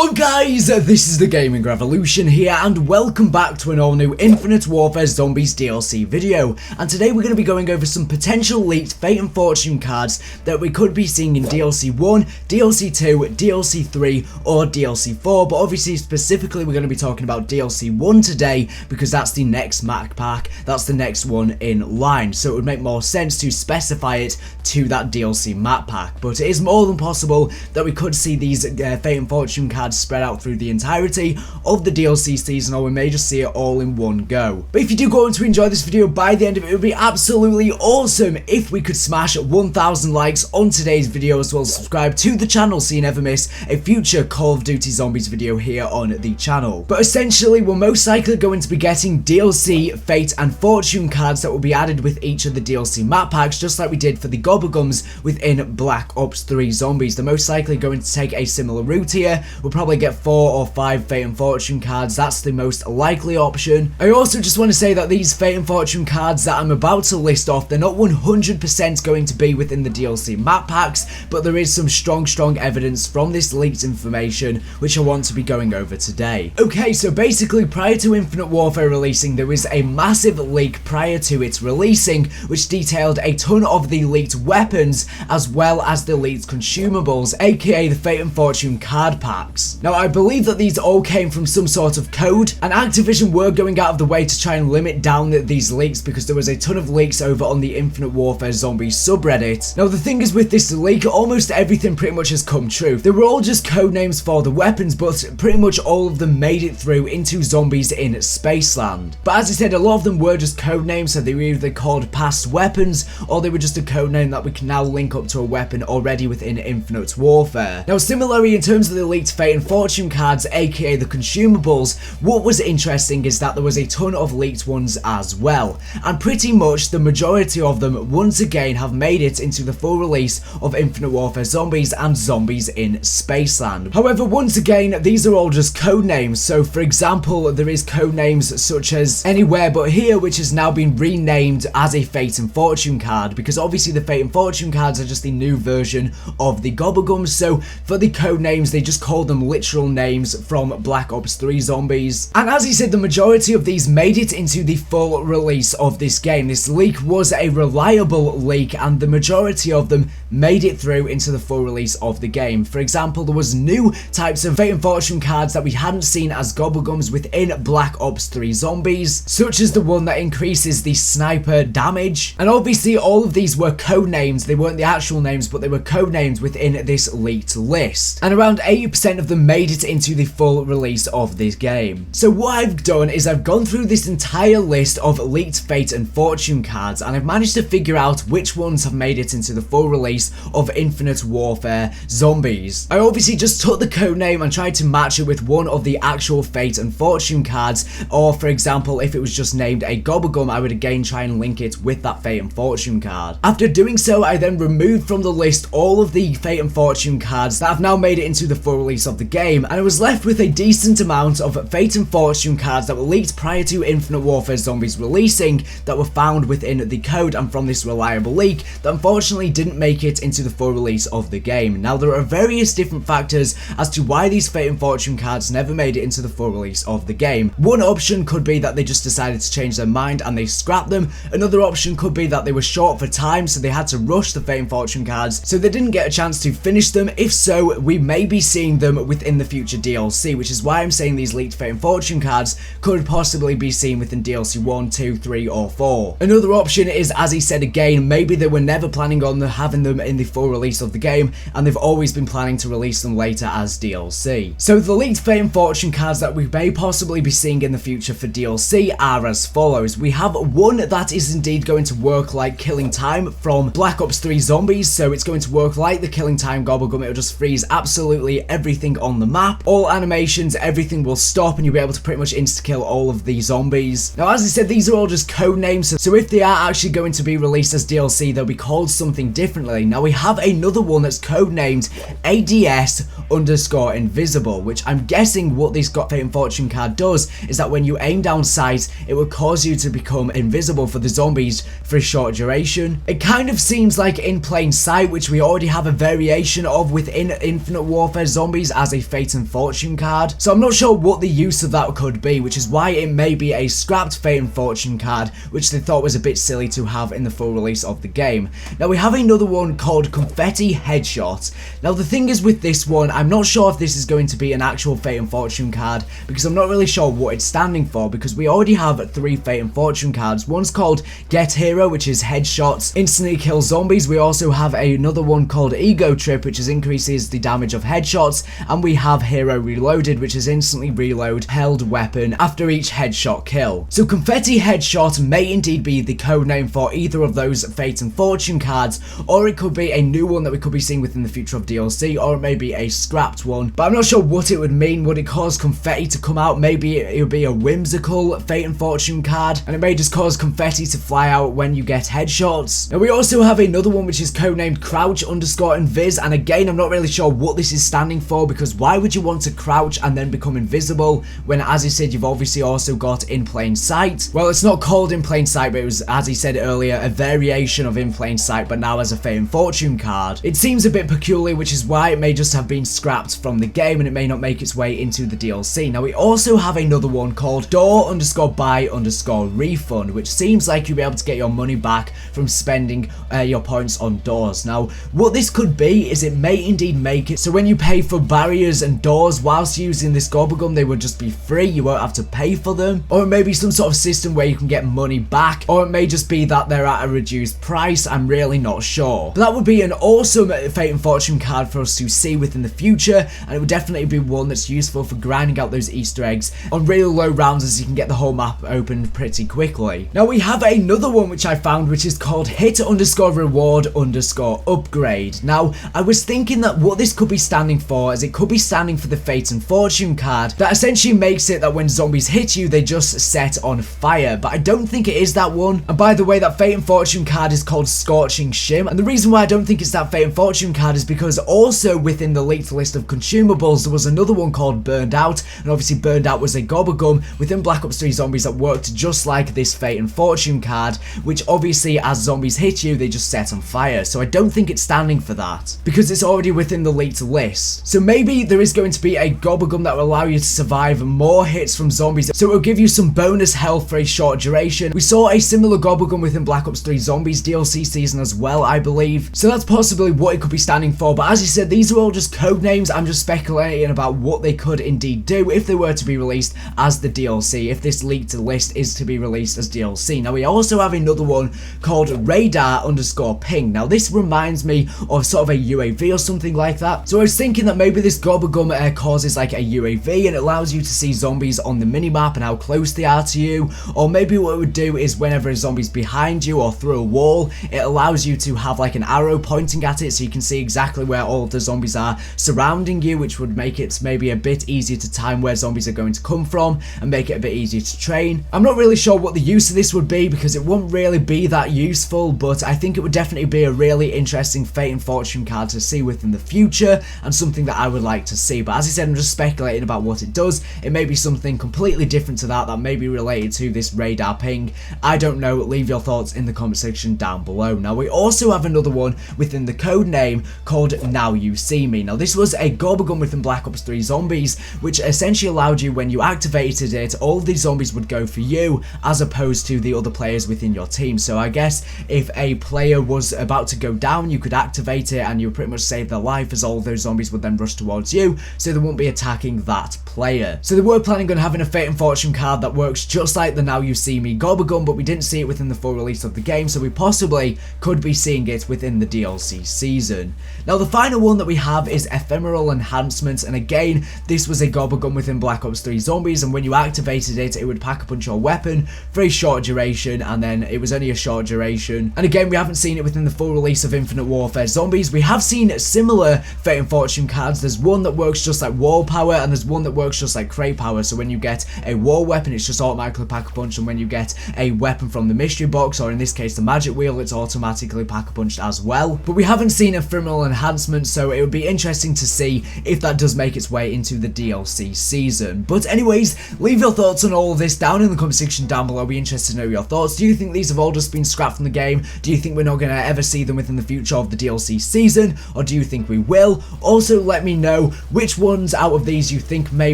Hello guys, this is the Gaming Revolution here and welcome back to an all new Infinite Warfare Zombies DLC video. And today we're going to be going over some potential leaked Fate and Fortune cards that we could be seeing in DLC 1, DLC 2, DLC 3 or DLC 4, but obviously specifically we're going to be talking about DLC 1 today because that's the next map pack, that's the next one in line, so it would make more sense to specify it to that DLC map pack. But it is more than possible that we could see these Fate and Fortune cards spread out through the entirety of the DLC season, or we may just see it all in one go. But if you do go on to enjoy this video, by the end of it, it would be absolutely awesome if we could smash 1,000 likes on today's video, as well as subscribe to the channel so you never miss a future Call of Duty Zombies video here on the channel. But essentially, we're most likely going to be getting DLC Fate and Fortune cards that will be added with each of the DLC map packs, just like we did for the Gobblegums within Black Ops 3 Zombies. They're most likely going to take a similar route here. We'll probably get 4 or 5 Fate and Fortune cards. That's the most likely option. I also just want to say that these Fate and Fortune cards that I'm about to list off, they're not 100% going to be within the DLC map packs, but there is some strong evidence from this leaked information which I want to be going over today. Okay, so basically prior to Infinite Warfare releasing, there was a massive leak prior to its releasing which detailed a ton of the leaked weapons as well as the leaked consumables, aka the Fate and Fortune card packs. Now, I believe that these all came from some sort of code, and Activision were going out of the way to try and limit down these leaks because there was a ton of leaks over on the Infinite Warfare Zombies subreddit. Now, the thing is with this leak, almost everything pretty much has come true. They were all just code names for the weapons, but pretty much all of them made it through into Zombies in Spaceland. But as I said, a lot of them were just code names, so they were either called past weapons, or they were just a code name that we can now link up to a weapon already within Infinite Warfare. Now, similarly, in terms of the leaked Fate and Fortune cards, aka the consumables, what was interesting is that there was a ton of leaked ones as well, and pretty much the majority of them once again have made it into the full release of Infinite Warfare Zombies and Zombies in Spaceland. However, once again, these are all just code names. So for example, there is code names such as Anywhere But Here, which has now been renamed as a Fate and Fortune card, because obviously the Fate and Fortune cards are just the new version of the Gobblegums. So for the code names, they just call them literal names from Black Ops 3 Zombies. And as he said, the majority of these made it into the full release of this game. This leak was a reliable leak, and the majority of them made it through into the full release of the game. For example, there was new types of Fate and Fortune cards that we hadn't seen as Gobblegums within Black Ops 3 Zombies, such as the one that increases the sniper damage. And obviously all of these were code names. They weren't the actual names, but they were code names within this leaked list. And around 80% of them made it into the full release of this game. So what I've done is I've gone through this entire list of leaked Fate and Fortune cards, and I've managed to figure out which ones have made it into the full release of Infinite Warfare Zombies. I obviously just took the code name and tried to match it with one of the actual Fate and Fortune cards, or for example, if it was just named a Gobblegum, I would again try and link it with that Fate and Fortune card. After doing so, I then removed from the list all of the Fate and Fortune cards that have now made it into the full release of the game, and I was left with a decent amount of Fate and Fortune cards that were leaked prior to Infinite Warfare Zombies releasing, that were found within the code and from this reliable leak, that unfortunately didn't make it into the full release of the game. Now, there are various different factors as to why these Fate and Fortune cards never made it into the full release of the game. One option could be that they just decided to change their mind and they scrapped them. Another option could be that they were short for time, so they had to rush the Fate and Fortune cards, so they didn't get a chance to finish them. If so, we may be seeing them within the future DLC, which is why I'm saying these leaked Fate and Fortune cards could possibly be seen within DLC 1, 2, 3 or 4. Another option is, as he said again, maybe they were never planning on having them in the full release of the game, and they've always been planning to release them later as DLC. So the leaked Fate and Fortune cards that we may possibly be seeing in the future for DLC are as follows. We have one that is indeed going to work like Killing Time from Black Ops 3 Zombies, so it's going to work like the Killing Time Gobblegum. It'll just freeze absolutely everything on the map. All animations, everything will stop, and you'll be able to pretty much insta-kill all of the zombies. Now, as I said, these are all just code names, so if they are actually going to be released as DLC, they'll be called something differently. Now, we have another one that's codenamed ADS_invisible, which I'm guessing what this Fate and Fortune card does is that when you aim down sight, it will cause you to become invisible for the zombies for a short duration. It kind of seems like In Plain Sight, which we already have a variation of within Infinite Warfare Zombies, as as a Fate and Fortune card. So I'm not sure what the use of that could be, which is why it may be a scrapped Fate and Fortune card, which they thought was a bit silly to have in the full release of the game. Now we have another one called Confetti Headshot. Now the thing is with this one, I'm not sure if this is going to be an actual Fate and Fortune card, because I'm not really sure what it's standing for, because we already have 3 Fate and Fortune cards. One's called Get Hero, which is headshots, instantly kill zombies. We also have another one called Ego Trip, which is increases the damage of headshots, and we have Hero Reloaded, which is instantly reload held weapon after each headshot kill. So Confetti Headshot may indeed be the codename for either of those Fate and Fortune cards, or it could be a new one that we could be seeing within the future of DLC, or it may be a scrapped one, but I'm not sure what it would mean. Would it cause confetti to come out? Maybe it would be a whimsical Fate and Fortune card, and it may just cause confetti to fly out when you get headshots. Now we also have another one which is codenamed Crouch_Invis, and again I'm not really sure what this is standing for, because why would you want to crouch and then become invisible when, as I said, you've obviously also got In Plain Sight? Well, it's not called In Plain Sight, but it was, as he said earlier, a variation of In Plain Sight, but now as a Fate and Fortune card. It seems a bit peculiar, which is why it may just have been scrapped from the game and it may not make its way into the DLC. Now we also have another one called Door_Buy_Refund, which seems like you'll be able to get your money back from spending your points on doors. Now what this could be is it may indeed make it so when you pay for barriers and doors whilst using this gobblegum, they would just be free, you won't have to pay for them, or it may be some sort of system where you can get money back, or it may just be that they're at a reduced price. I'm really not sure, but that would be an awesome Fate and Fortune card for us to see within the future, and it would definitely be one that's useful for grinding out those Easter eggs on really low rounds, as you can get the whole map open pretty quickly. Now we have another one which I found, which is called Hit_Reward_Upgrade. Now I was thinking that what this could be standing for is it could be standing for the Fate and Fortune card that essentially makes it that when zombies hit you they just set on fire, but I don't think it is that one. And by the way, that Fate and Fortune card is called Scorching Shim, and the reason why I don't think it's that Fate and Fortune card is because also within the leaked list of consumables there was another one called Burned Out, and obviously Burned Out was a gobblegum within Black Ops 3 Zombies that worked just like this Fate and Fortune card, which obviously as zombies hit you they just set on fire. So I don't think it's standing for that because it's already within the leaked list. So maybe there is going to be a gobblegum that will allow you to survive more hits from zombies, so it will give you some bonus health for a short duration. We saw a similar gobblegum within Black Ops 3 Zombies DLC season as well, I believe, so that's possibly what it could be standing for. But as you said, these are all just code names. I'm just speculating about what they could indeed do if they were to be released as the DLC, if this leaked list is to be released as DLC. Now we also have another one called Radar_Ping. Now this reminds me of sort of a UAV or something like that, so I was thinking that maybe this gobblegum causes like a UAV and it allows you to see zombies on the minimap and how close they are to you, or maybe what it would do is whenever a zombie's behind you or through a wall, it allows you to have like an arrow pointing at it so you can see exactly where all of the zombies are surrounding you, which would make it maybe a bit easier to time where zombies are going to come from and make it a bit easier to train. I'm not really sure what the use of this would be because it wouldn't really be that useful, but I think it would definitely be a really interesting Fate and Fortune card to see within the future and something that I would like to see. But as I said, I'm just speculating about what it does. It may be something completely different to that may be related to this radar ping. I don't know. Leave your thoughts in the comment section down below. Now we also have another one within the code name called Now You See Me. Now this was a gobblegum within Black Ops 3 Zombies, which essentially allowed you, when you activated it, all of these zombies would go for you as opposed to the other players within your team. So I guess if a player was about to go down, you could activate it and you would pretty much save their life, as all of those zombies would then rush towards you, so they won't be attacking that player. So they were planning on having a Fate and Fortune card that works just like the Now You See Me gobblegum, but we didn't see it within the full release of the game, so we possibly could be seeing it within the DLC season. Now the final one that we have is Ephemeral Enhancement, and again this was a gobblegum within Black Ops 3 Zombies, and when you activated it, it would pack a punch your weapon for a short duration, and then it was only a short duration. And again, we haven't seen it within the full release of Infinite Warfare Zombies. We have seen similar Fate and Fortune cards. There's one that works just like wall power, and there's one that works just like crate power. So when you get a wall weapon, it's just automatically pack a punch, and when you get a weapon from the mystery box, or in this case the magic wheel, it's automatically pack a punched as well. But we haven't seen Ephemeral Enhancement, so it would be interesting to see if that does make its way into the DLC season. But anyways, leave your thoughts on all of this down in the comment section down below. I'll be interested to know your thoughts. Do you think these have all just been scrapped from the game? Do you think we're not going to ever see them within the future of the DLC season, or do you think we will? Also let me know know which ones out of these you think may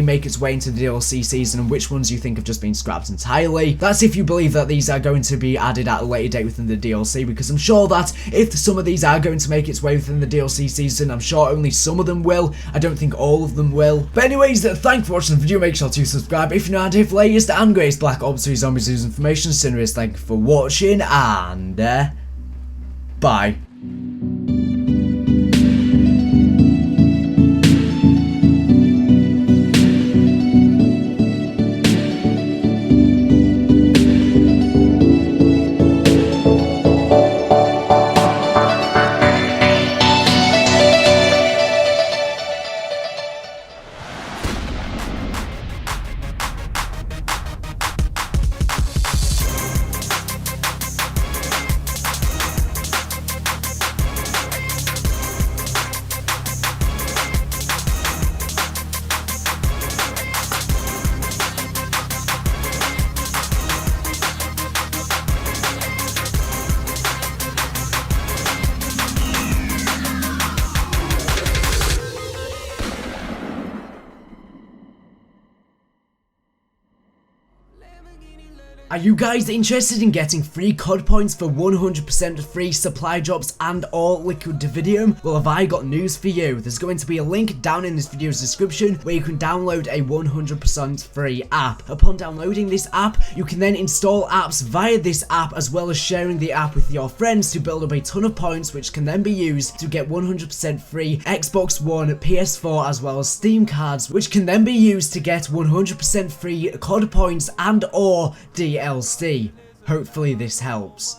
make its way into the DLC season and which ones you think have just been scrapped entirely. That's if you believe that these are going to be added at a later date within the DLC, because I'm sure that if some of these are going to make its way within the DLC season, I'm sure only some of them will. I don't think all of them will. But anyways, thank you for watching the video. Make sure to subscribe if you're not here for the latest and greatest Black Ops 3 Zombies news information. Anyways, thank you for watching, and bye. Are you guys interested in getting free COD points for 100% free supply drops and or liquid Davidium? Well, have I got news for you. There's going to be a link down in this video's description where you can download a 100% free app. Upon downloading this app, you can then install apps via this app, as well as sharing the app with your friends to build up a ton of points, which can then be used to get 100% free Xbox One, PS4, as well as Steam cards, which can then be used to get 100% free COD points and or DLC. Hopefully this helps.